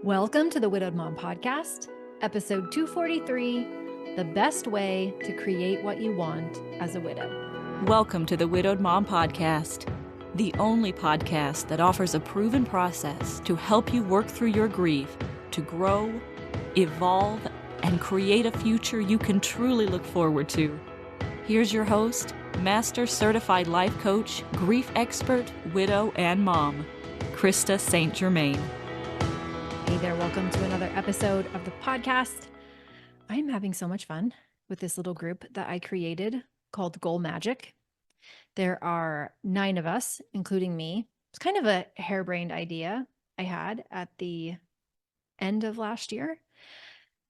Welcome to the Widowed Mom Podcast, episode 243, The Best Way to Create What You Want as a Widow. Welcome to the Widowed Mom Podcast, the only podcast that offers a proven process to help you work through your grief, to grow, evolve, and create a future you can truly look forward to. Here's your host, Master Certified Life Coach, grief expert, widow, and mom, Krista St-Germain. Hey there, welcome to another episode of the podcast. I'm having so much fun with this little group that I created called Goal Magic. There are 9 of us, including me. It's kind of a harebrained idea I had at the end of last year.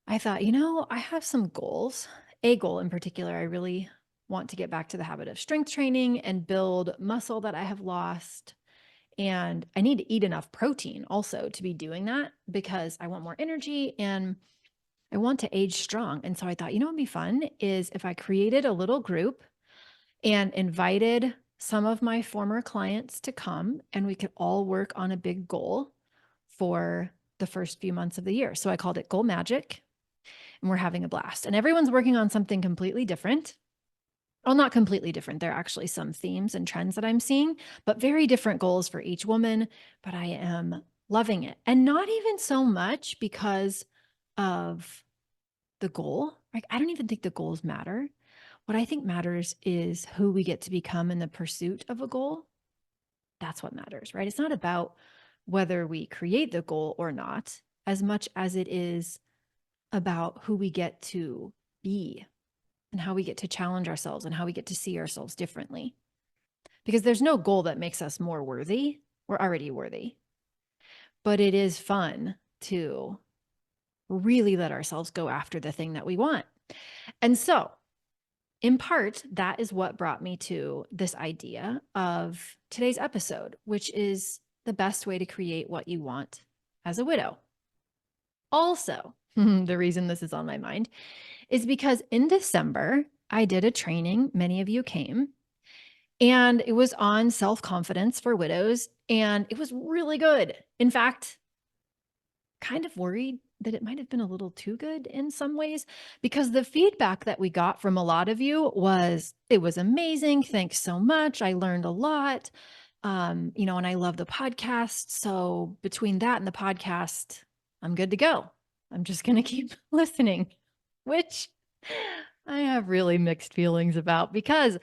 I thought, I have some goals. A goal in particular, I really want to get back to the habit of strength training and build muscle that I have lost. And I need to eat enough protein also to be doing that because I want more energy and I want to age strong. And so I thought, what would be fun is if I created a little group and invited some of my former clients to come and we could all work on a big goal for the first few months of the year. So I called it Goal Magic and we're having a blast. And everyone's working on something completely different. Well, not completely different. There are actually some themes and trends that I'm seeing, but very different goals for each woman. But I am loving it. And not even so much because of the goal. Like, I don't even think the goals matter. What I think matters is who we get to become in the pursuit of a goal. That's what matters, right? It's not about whether we create the goal or not, as much as it is about who we get to be and how we get to challenge ourselves and how we get to see ourselves differently. Because there's no goal that makes us more worthy. We're already worthy. But it is fun to really let ourselves go after the thing that we want. And so, in part, that is what brought me to this idea of today's episode, which is the best way to create what you want as a widow. Also, the reason this is on my mind is because in December, I did a training. Many of you came, and it was on self-confidence for widows, and it was really good. In fact, kind of worried that it might have been a little too good in some ways, because the feedback that we got from a lot of you was, it was amazing. Thanks so much. I learned a lot. And I love the podcast. So between that and the podcast, I'm good to go. I'm just going to keep listening, which I have really mixed feelings about because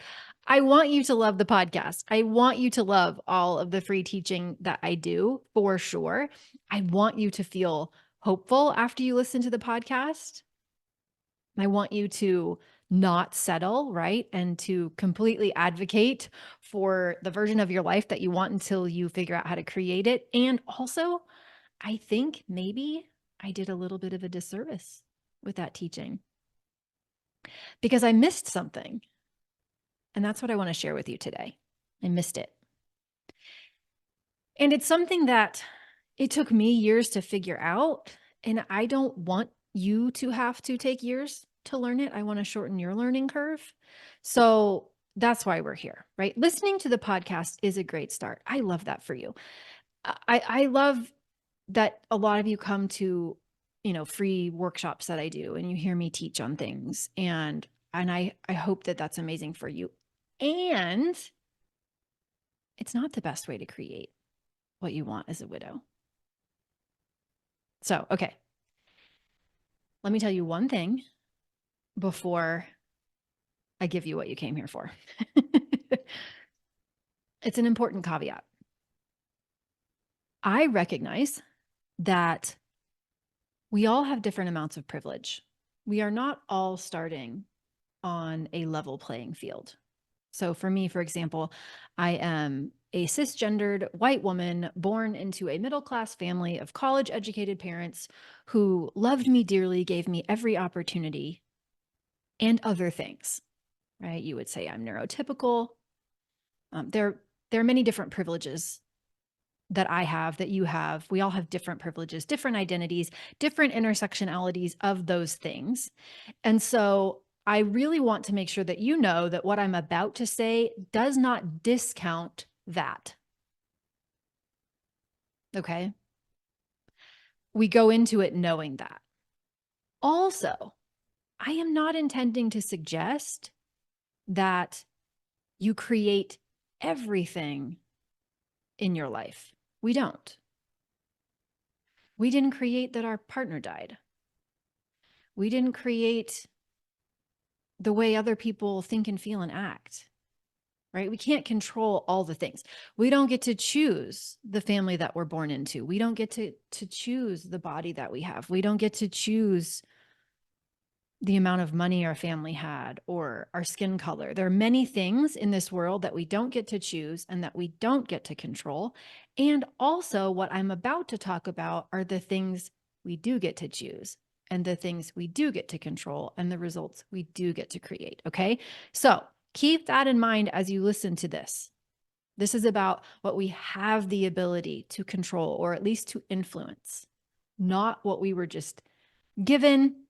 I want you to love the podcast. I want you to love all of the free teaching that I do for sure. I want you to feel hopeful after you listen to the podcast. I want you to not settle, right? And to completely advocate for the version of your life that you want until you figure out how to create it. And also, I think maybe I did a little bit of a disservice with that teaching because I missed something. And that's what I want to share with you today. I missed it. And it's something that it took me years to figure out. And I don't want you to have to take years to learn it. I want to shorten your learning curve. So that's why we're here, right? Listening to the podcast is a great start. I love that for you. I love that a lot of you come to, free workshops that I do and you hear me teach on things. And I hope that that's amazing for you. And it's not the best way to create what you want as a widow. So, okay. Let me tell you one thing before I give you what you came here for. It's an important caveat. I recognize that we all have different amounts of privilege. We are not all starting on a level playing field. So for me, for example, I am a cisgendered white woman born into a middle-class family of college-educated parents who loved me dearly, gave me every opportunity, and other things, right? You would say I'm neurotypical. There are many different privileges that I have, that you have. We all have different privileges, different identities, different intersectionalities of those things. And so I really want to make sure that you know that what I'm about to say does not discount that. Okay? we go into it knowing that. Also, I am not intending to suggest that you create everything in your life. We don't. We didn't create that our partner died. We didn't create the way other people think and feel and act, right? We can't control all the things. We don't get to choose the family that we're born into. We don't get to choose the body that we have. We don't get to choose the amount of money our family had or our skin color. There are many things in this world that we don't get to choose and that we don't get to control. And also, what I'm about to talk about are the things we do get to choose and the things we do get to control and the results we do get to create. Okay. So keep that in mind as you listen to this. This is about what we have the ability to control or at least to influence, not what we were just given,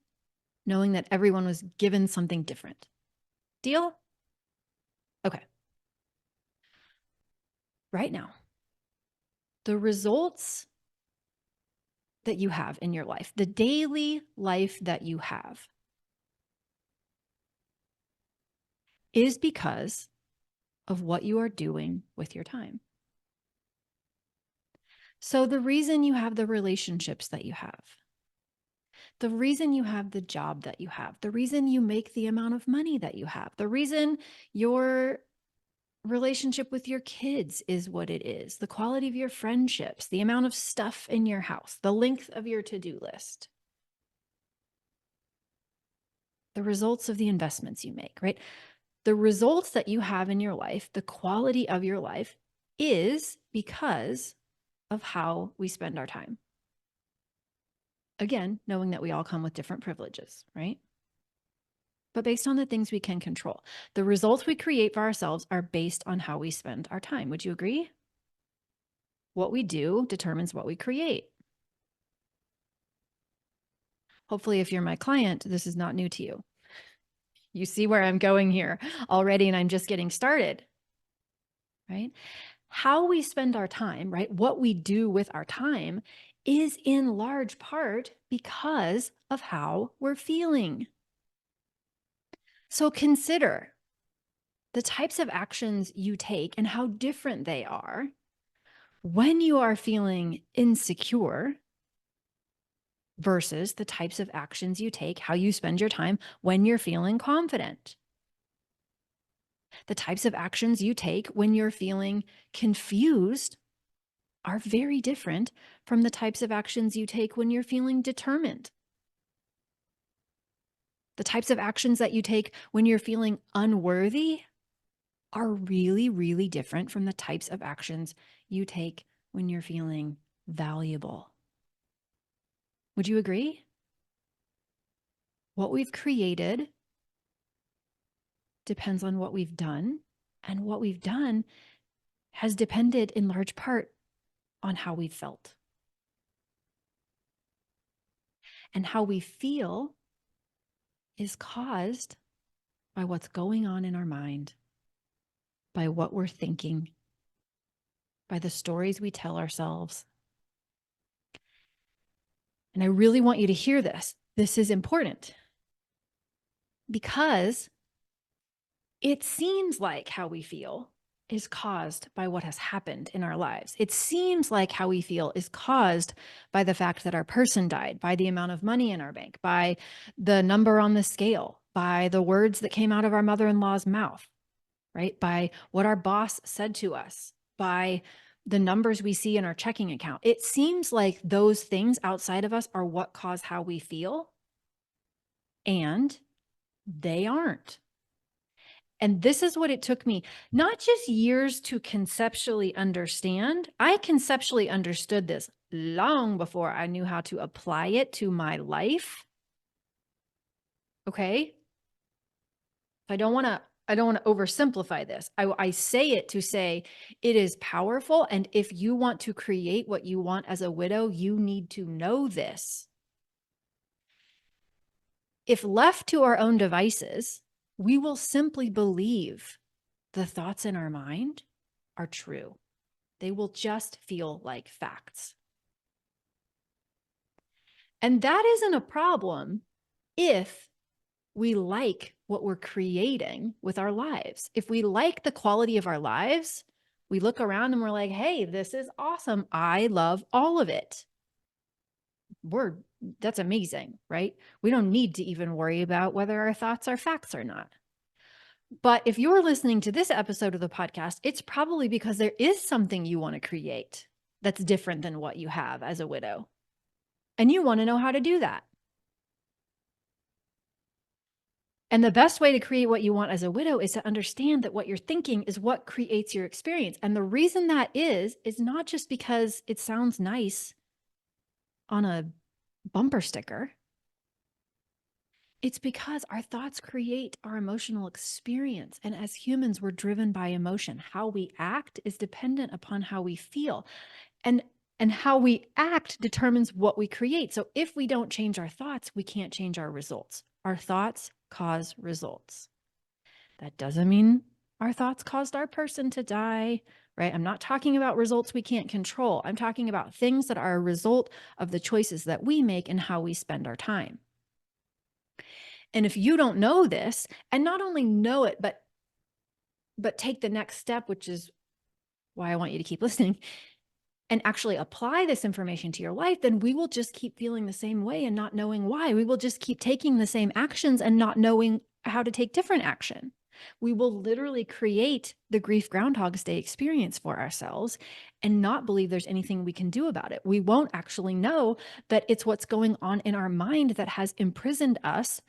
knowing that everyone was given something different. Deal? Okay. Right now, the results that you have in your life, the daily life that you have, is because of what you are doing with your time. So the reason you have the relationships that you have, the reason you have the job that you have, the reason you make the amount of money that you have, the reason your relationship with your kids is what it is, the quality of your friendships, the amount of stuff in your house, the length of your to-do list, the results of the investments you make, right? The results that you have in your life, the quality of your life is because of how we spend our time. Again, knowing that we all come with different privileges, right? But based on the things we can control. The results we create for ourselves are based on how we spend our time. Would you agree? What we do determines what we create. Hopefully, if you're my client, this is not new to you. You see where I'm going here already, and I'm just getting started, right? How we spend our time, right? What we do with our time is in large part because of how we're feeling. So consider the types of actions you take and how different they are when you are feeling insecure versus the types of actions you take, how you spend your time when you're feeling confident. The types of actions you take when you're feeling confused are very different from the types of actions you take when you're feeling determined. The types of actions that you take when you're feeling unworthy are really, really different from the types of actions you take when you're feeling valuable. Would you agree? What we've created depends on what we've done, and what we've done has depended in large part on how we felt. And how we feel is caused by what's going on in our mind, by what we're thinking, by the stories we tell ourselves. And I really want you to hear this. This is important because it seems like how we feel is caused by what has happened in our lives. It seems like how we feel is caused by the fact that our person died, by the amount of money in our bank, by the number on the scale, by the words that came out of our mother-in-law's mouth, right? By what our boss said to us, by the numbers we see in our checking account. It seems like those things outside of us are what cause how we feel, and they aren't. And this is what it took me, not just years to conceptually understand. I conceptually understood this long before I knew how to apply it to my life. Okay. I don't want to oversimplify this. I say it to say it is powerful. And if you want to create what you want as a widow, you need to know this. If left to our own devices, we will simply believe the thoughts in our mind are true. They will just feel like facts. And that isn't a problem if we like what we're creating with our lives. If we like the quality of our lives, we look around and we're like, hey, this is awesome. I love all of it. That's amazing, right? We don't need to even worry about whether our thoughts are facts or not. But if you're listening to this episode of the podcast, it's probably because there is something you want to create that's different than what you have as a widow. And you want to know how to do that. And the best way to create what you want as a widow is to understand that what you're thinking is what creates your experience. And the reason that is not just because it sounds nice on a bumper sticker. It's because our thoughts create our emotional experience. And as humans, we're driven by emotion. How we act is dependent upon how we feel. And how we act determines what we create. So if we don't change our thoughts, we can't change our results. Our thoughts cause results. That doesn't mean our thoughts caused our person to die, right? I'm not talking about results we can't control. I'm talking about things that are a result of the choices that we make and how we spend our time. And if you don't know this, and not only know it, but take the next step, which is why I want you to keep listening, and actually apply this information to your life, then we will just keep feeling the same way and not knowing why. We will just keep taking the same actions and not knowing how to take different action. We will literally create the grief Groundhog's Day experience for ourselves and not believe there's anything we can do about it. We won't actually know that it's what's going on in our mind that has imprisoned us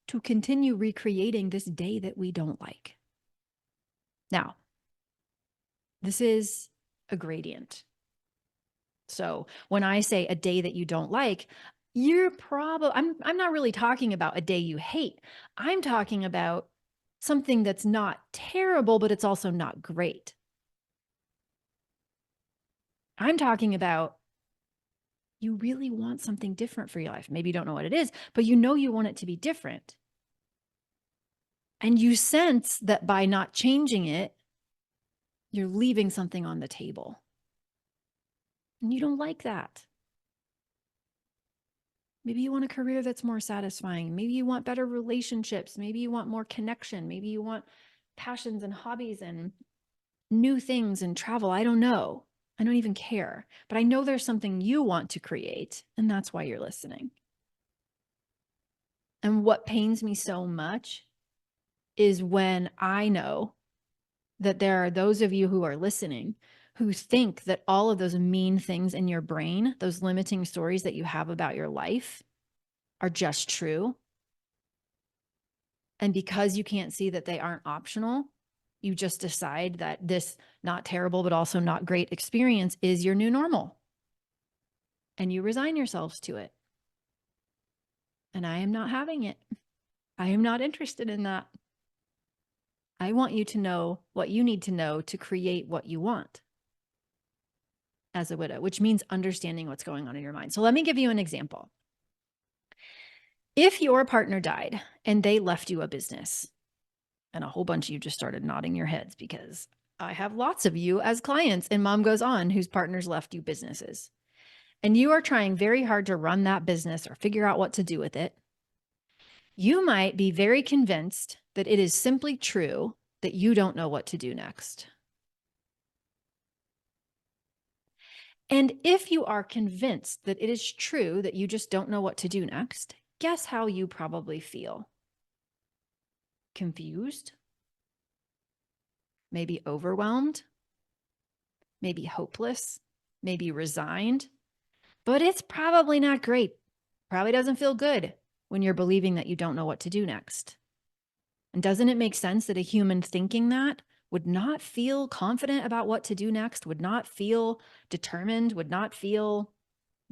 to continue recreating this day that we don't like. Now, this is a gradient. So when I say a day that you don't like, I'm not really talking about a day you hate. I'm talking about something that's not terrible, but it's also not great. I'm talking about you really want something different for your life. Maybe you don't know what it is, but you know you want it to be different. And you sense that by not changing it, you're leaving something on the table. And you don't like that. Maybe you want a career that's more satisfying. Maybe you want better relationships. Maybe you want more connection. Maybe you want passions and hobbies and new things and travel. I don't know. I don't even care. But I know there's something you want to create, and that's why you're listening. And what pains me so much is when I know that there are those of you who are listening who think that all of those mean things in your brain, those limiting stories that you have about your life, are just true. And because you can't see that they aren't optional, you just decide that this not terrible, but also not great experience is your new normal. And you resign yourselves to it. And I am not having it. I am not interested in that. I want you to know what you need to know to create what you want as a widow, which means understanding what's going on in your mind. So let me give you an example. If your partner died and they left you a business, and a whole bunch of you just started nodding your heads because I have lots of you as clients in Mom Goes On whose partners left you businesses, and you are trying very hard to run that business or figure out what to do with it, you might be very convinced that it is simply true that you don't know what to do next. And if you are convinced that it is true that you just don't know what to do next, guess how you probably feel? Confused? Maybe overwhelmed? Maybe hopeless? Maybe resigned? But it's probably not great. Probably doesn't feel good when you're believing that you don't know what to do next. And doesn't it make sense that a human thinking that would not feel confident about what to do next, would not feel determined, would not feel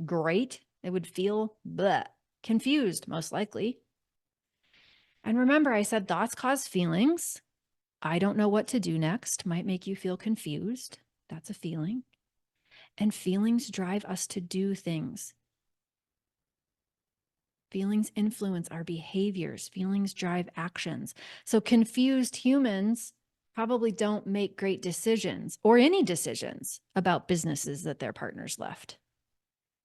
great? It would feel bleh, confused, most likely. And remember, I said thoughts cause feelings. I don't know what to do next might make you feel confused. That's a feeling. And feelings drive us to do things. Feelings influence our behaviors. Feelings drive actions. So confused humans probably don't make great decisions or any decisions about businesses that their partners left.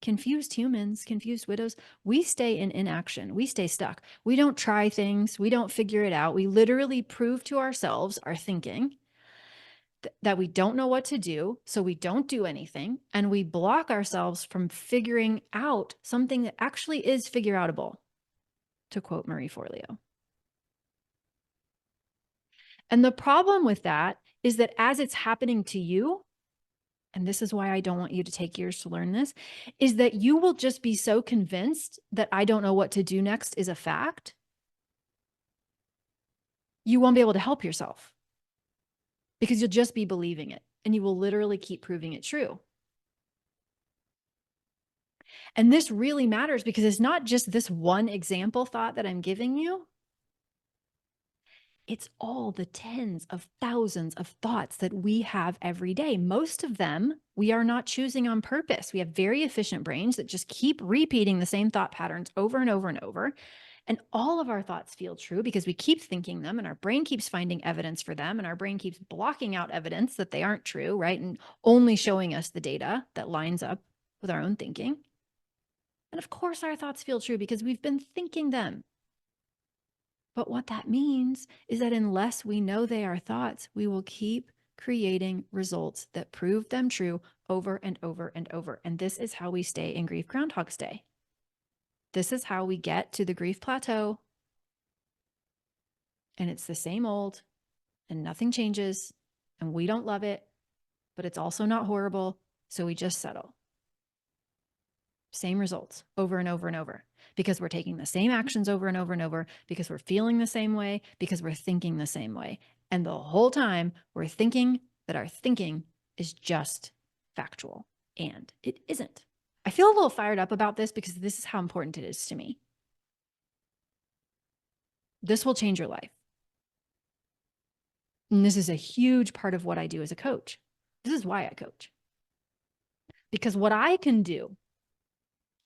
Confused humans, confused widows, we stay in inaction. We stay stuck. We don't try things. We don't figure it out. We literally prove to ourselves, our thinking, that we don't know what to do. So we don't do anything. And we block ourselves from figuring out something that actually is figure outable, to quote Marie Forleo. And the problem with that is that as it's happening to you, and this is why I don't want you to take years to learn this, is that you will just be so convinced that I don't know what to do next is a fact. You won't be able to help yourself because you'll just be believing it and you will literally keep proving it true. And this really matters because it's not just this one example thought that I'm giving you. It's all the tens of thousands of thoughts that we have every day. Most of them we are not choosing on purpose. We have very efficient brains that just keep repeating the same thought patterns over and over and over. And all of our thoughts feel true because we keep thinking them and our brain keeps finding evidence for them and our brain keeps blocking out evidence that they aren't true, right? And only showing us the data that lines up with our own thinking. And of course, our thoughts feel true because we've been thinking them. But what that means is that unless we know they are thoughts, we will keep creating results that prove them true over and over and over. And this is how we stay in grief Groundhog's Day. This is how we get to the grief plateau. And it's the same old and nothing changes and we don't love it, but it's also not horrible. So we just settle. Same results over and over and over because we're taking the same actions over and over and over because we're feeling the same way, because we're thinking the same way. And the whole time we're thinking that our thinking is just factual, and it isn't. I feel a little fired up about this because this is how important it is to me. This will change your life. And this is a huge part of what I do as a coach. This is why I coach. Because what I can do,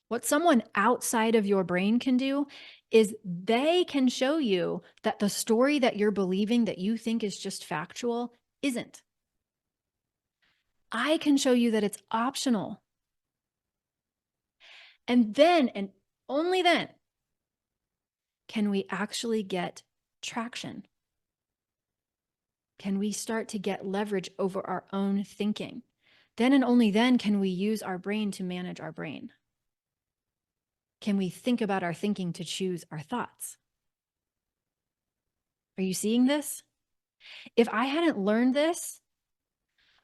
what someone outside of your brain can do is they can show you that the story that you're believing that you think is just factual isn't. I can show you that it's optional. And then, and only then, can we actually get traction? Can we start to get leverage over our own thinking? Then and only then can we use our brain to manage our brain. Can we think about our thinking to choose our thoughts? Are you seeing this? If I hadn't learned this,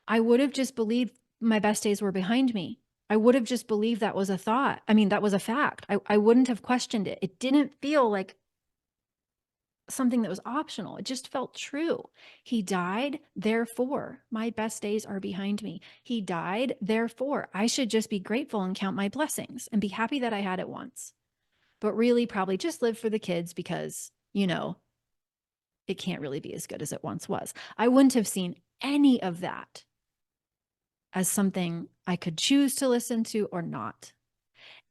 I would have just believed my best days were behind me. I would have just believed that was a thought. I mean, that was a fact. I wouldn't have questioned it. It didn't feel like something that was optional. It just felt true. He died, therefore, my best days are behind me. He died, therefore, I should just be grateful and count my blessings and be happy that I had it once. But really probably just live for the kids because, you know, it can't really be as good as it once was. I wouldn't have seen any of that as something I could choose to listen to or not.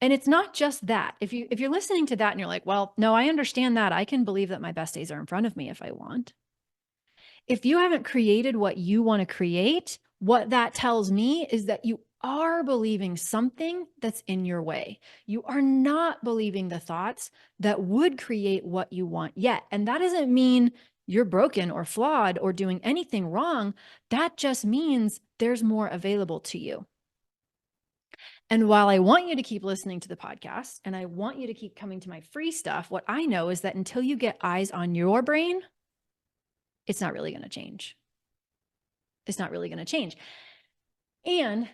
And it's not just that. If you're listening to that and you're like, well, no, I understand that. I can believe that my best days are in front of me if I want. If you haven't created what you want to create, what that tells me is that you are believing something that's in your way. You are not believing the thoughts that would create what you want yet. And that doesn't mean you're broken or flawed or doing anything wrong. That just means there's more available to you. And while I want you to keep listening to the podcast and I want you to keep coming to my free stuff, what I know is that until you get eyes on your brain, it's not really going to change. It's not really going to change. And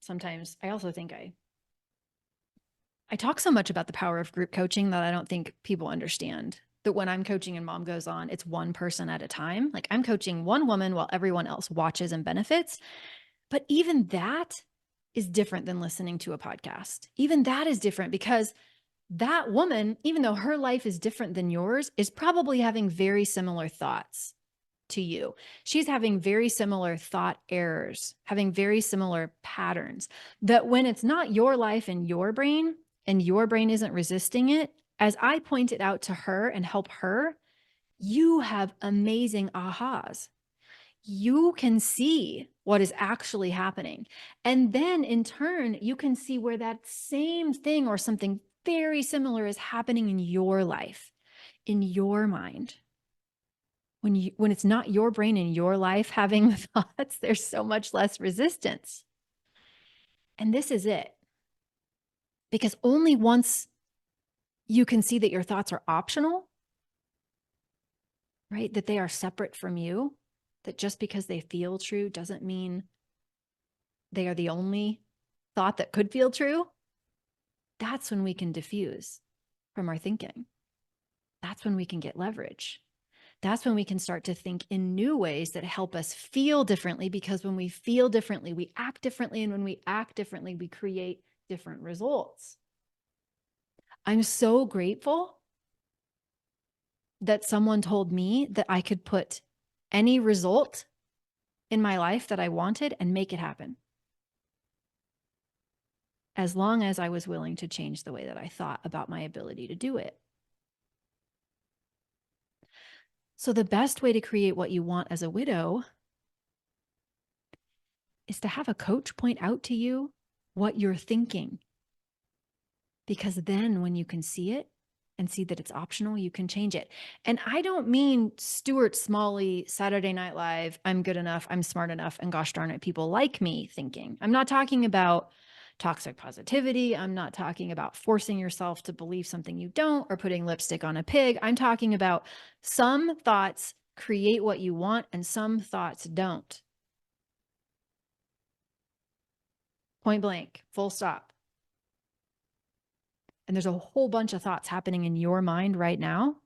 sometimes I also think I talk so much about the power of group coaching that I don't think people understand that when I'm coaching and Mom Goes On, it's one person at a time. Like I'm coaching one woman while everyone else watches and benefits. But even that is different than listening to a podcast. Even that is different because that woman, even though her life is different than yours, is probably having very similar thoughts to you. She's having very similar thought errors, having very similar patterns that when it's not your life and your brain isn't resisting it, as I point it out to her and help her, you have amazing ahas. you can see what is actually happening. And then in turn, you can see where that same thing or something very similar is happening in your life, in your mind. When it's not your brain in your life having the thoughts, there's so much less resistance. And this is it. Because only once you can see that your thoughts are optional, right? That they are separate from you, that just because they feel true doesn't mean they are the only thought that could feel true. That's when we can diffuse from our thinking. That's when we can get leverage. That's when we can start to think in new ways that help us feel differently, because when we feel differently, we act differently. And when we act differently, we create different results. I'm so grateful that someone told me that I could put any result in my life that I wanted and make it happen, as long as I was willing to change the way that I thought about my ability to do it. So the best way to create what you want as a widow is to have a coach point out to you what you're thinking. Because then when you can see it and see that it's optional, you can change it. And I don't mean Stuart Smalley, Saturday Night Live, I'm good enough, I'm smart enough, and gosh darn it, people like me thinking. I'm not talking about toxic positivity. I'm not talking about forcing yourself to believe something you don't or putting lipstick on a pig. I'm talking about some thoughts create what you want and some thoughts don't. Point blank, full stop. And there's a whole bunch of thoughts happening in your mind right now.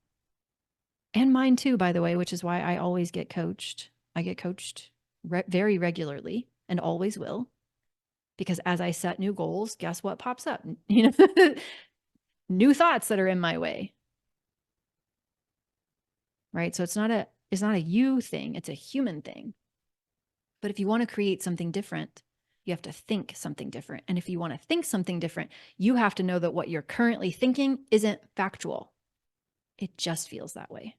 And mine too, by the way, which is why I always get coached. I get coached very regularly and always will. Because as I set new goals, guess what pops up? You know, new thoughts that are in my way. Right? So it's not a you thing, it's a human thing. But if you want to create something different, you have to think something different. And if you want to think something different, you have to know that what you're currently thinking isn't factual. It just feels that way.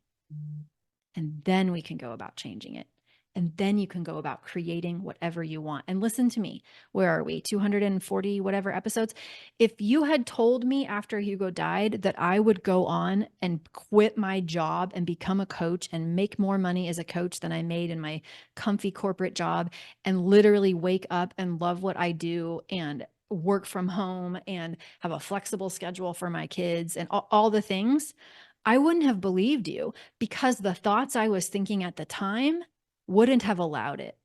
And then we can go about changing it. And then you can go about creating whatever you want. And listen to me. Where are we? 240 whatever episodes. If you had told me after Hugo died that I would go on and quit my job and become a coach and make more money as a coach than I made in my comfy corporate job, and literally wake up and love what I do and work from home and have a flexible schedule for my kids and all the things, I wouldn't have believed you, because the thoughts I was thinking at the time wouldn't have allowed it.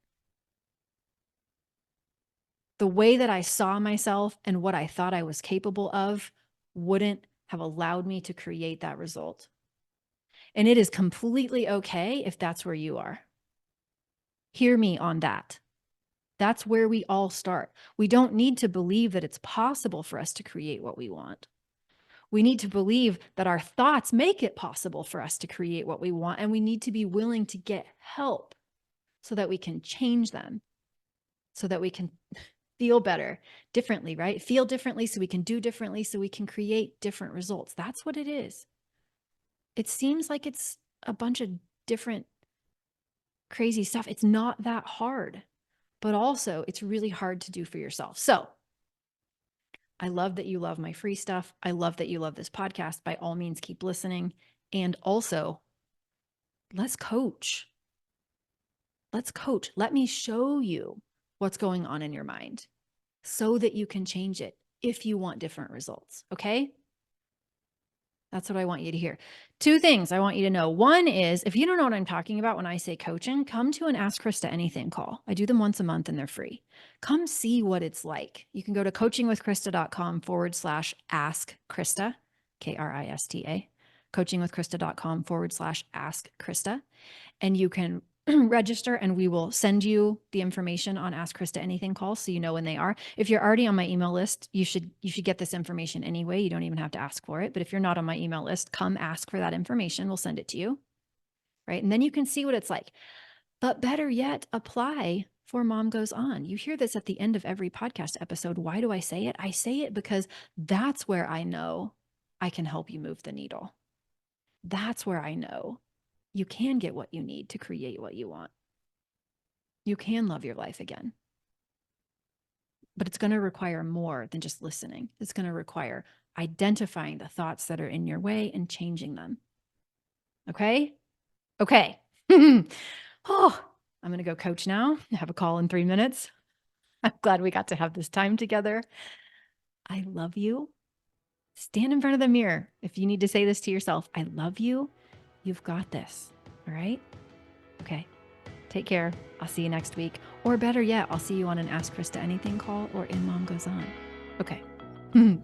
The way that I saw myself and what I thought I was capable of wouldn't have allowed me to create that result. And it is completely okay if that's where you are. Hear me on that. That's where we all start. We don't need to believe that it's possible for us to create what we want. We need to believe that our thoughts make it possible for us to create what we want, and we need to be willing to get help so that we can change them, so that we can feel better, differently, right? Feel differently so we can do differently, so we can create different results. That's what it is. It seems like it's a bunch of different crazy stuff. It's not that hard, but also it's really hard to do for yourself. So I love that you love my free stuff. I love that you love this podcast. By all means, keep listening. And also, let's coach. Let's coach. Let me show you what's going on in your mind so that you can change it if you want different results. Okay? That's what I want you to hear. Two things I want you to know. One is, if you don't know what I'm talking about when I say coaching, come to an Ask Krista Anything call. I do them once a month and they're free. Come see what it's like. You can go to coachingwithkrista.com/ask Krista, Krista, coachingwithkrista.com/ask Krista. And you can register and we will send you the information on Ask Krista Anything calls so you know when they are. If you're already on my email list, you should get this information anyway. You don't even have to ask for it. But if you're not on my email list, come ask for that information. We'll send it to you. Right. And then you can see what it's like. But better yet, apply for Mom Goes On. You hear this at the end of every podcast episode. Why do I say it? I say it because that's where I know I can help you move the needle. That's where I know you can get what you need to create what you want. You can love your life again. But it's going to require more than just listening. It's going to require identifying the thoughts that are in your way and changing them. Okay? Okay. Oh, I'm going to go coach now. I have a call in 3 minutes. I'm glad we got to have this time together. I love you. Stand in front of the mirror. If you need to say this to yourself, I love you. You've got this. All right? Okay. Take care. I'll see you next week. Or better yet, I'll see you on an Ask Krista Anything call or in Mom Goes On. Okay.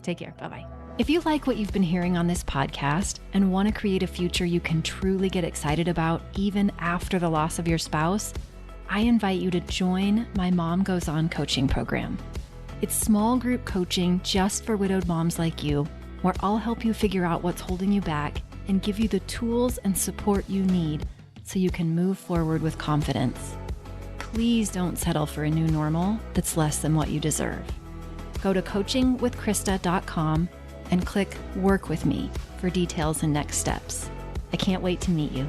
Take care. Bye-bye. If you like what you've been hearing on this podcast and want to create a future you can truly get excited about even after the loss of your spouse, I invite you to join my Mom Goes On coaching program. It's small group coaching just for widowed moms like you, where I'll help you figure out what's holding you back and give you the tools and support you need so you can move forward with confidence. Please don't settle for a new normal that's less than what you deserve. Go to coachingwithkrista.com and click Work With Me for details and next steps. I can't wait to meet you.